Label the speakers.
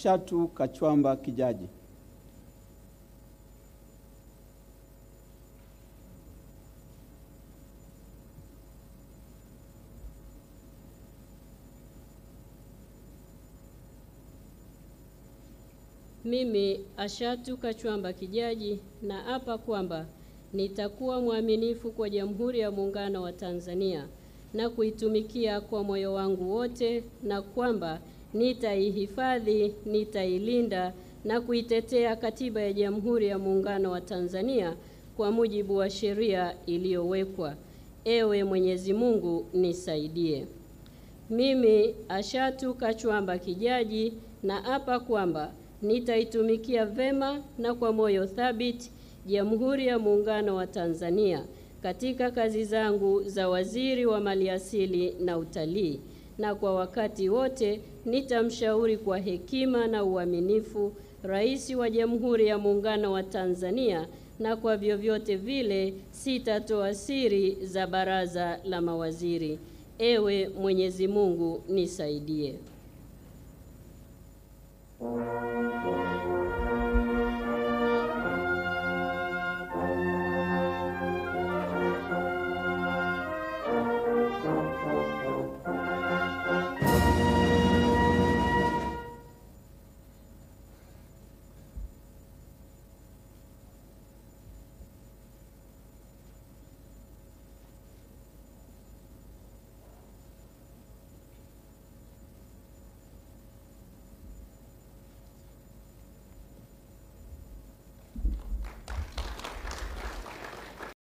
Speaker 1: Shatu Kachwamba Kijaji.
Speaker 2: Mimi Ashatu Kachwamba Kijaji naapa kwamba nitakuwa mwaminifu kwa Jamhuri ya Muungano wa Tanzania na kuitumikia kwa moyo wangu wote, na kwamba nitaihifadhi, nitailinda na kuitetea Katiba ya Jamhuri ya Muungano wa Tanzania kwa mujibu wa sheria iliyowekwa. Ewe Mwenyezi Mungu nisaidie. Mimi Ashatu Kachwamba Kijaji naapa kwamba nitaitumikia vema na kwa moyo thabiti Jamhuri ya Muungano wa Tanzania katika kazi zangu za Waziri wa Maliasili na Utalii, na kwa wakati wote nitamshauri kwa hekima na uaminifu Rais wa Jamhuri ya Muungano wa Tanzania, na kwa vyovyote vile sitatoa siri za Baraza la Mawaziri. Ewe Mwenyezi Mungu nisaidie.